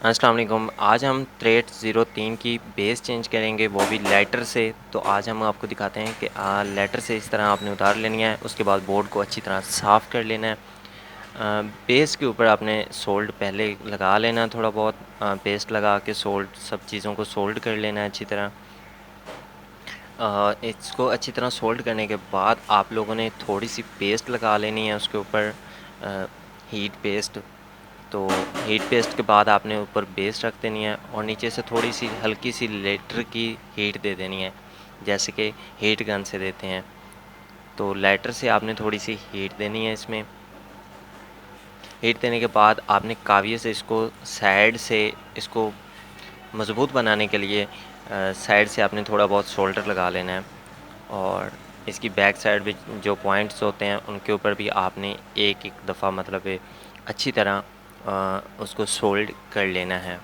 अस्सलाम वालेकुम। आज हम थ्रेड 03 की बेस चेंज करेंगे, वो भी लाइटर से। तो आज हम आपको दिखाते हैं कि लाइटर से इस तरह आपने उतार लेनी है। उसके बाद बोर्ड को अच्छी तरह साफ़ कर लेना है। बेस के ऊपर आपने सोल्ड पहले लगा लेना है, थोड़ा बहुत पेस्ट लगा के सोल्ड सब चीज़ों को सोल्ड कर लेना है अच्छी तरह। इसको अच्छी तरह सोल्ड करने के बाद आप लोगों ने थोड़ी सी पेस्ट लगा लेनी है उसके ऊपर, हीट पेस्ट। तो हीट पेस्ट के बाद आपने ऊपर बेस रख देनी है और नीचे से थोड़ी सी हल्की सी लाइटर की हीट दे देनी है, जैसे कि हीट गन से देते हैं। तो लाइटर से आपने थोड़ी सी हीट देनी है इसमें। हीट देने के बाद आपने काविये से इसको साइड से इसको मज़बूत बनाने के लिए साइड से आपने थोड़ा बहुत शोल्डर लगा लेना है। और इसकी बैक साइड भी जो पॉइंट्स होते हैं उनके ऊपर भी आपने एक एक दफ़ा मतलब अच्छी तरह उसको सोल्ड कर लेना है।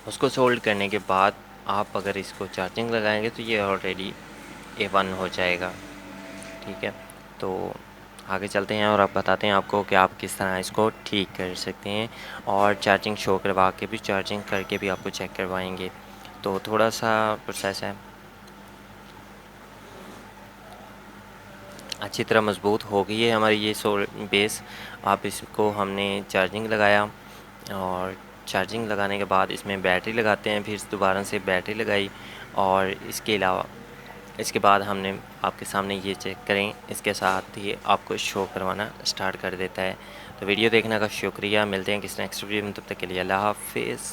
उसको सोल्ड करने के बाद आप अगर इसको चार्जिंग लगाएंगे तो ये ऑलरेडी A1 हो जाएगा। ठीक है, तो आगे चलते हैं और आप बताते हैं आपको कि आप किस तरह इसको ठीक कर सकते हैं। और चार्जिंग शो करवा के भी, चार्जिंग करके भी आपको चेक करवाएंगे। तो थोड़ा सा प्रोसेस है। अच्छी तरह मज़बूत हो गई है हमारी ये बेस। आप इसको हमने चार्जिंग लगाया और चार्जिंग लगाने के बाद इसमें बैटरी लगाते हैं, फिर दोबारा से बैटरी लगाई। और इसके अलावा इसके बाद हमने आपके सामने ये चेक करें, इसके साथ ही आपको शो करवाना स्टार्ट कर देता है। तो वीडियो देखने का शुक्रिया। मिलते हैं किसी नेक्स्ट वीडियो में, तब तक के लिए अल्लाह हाफ़िज़।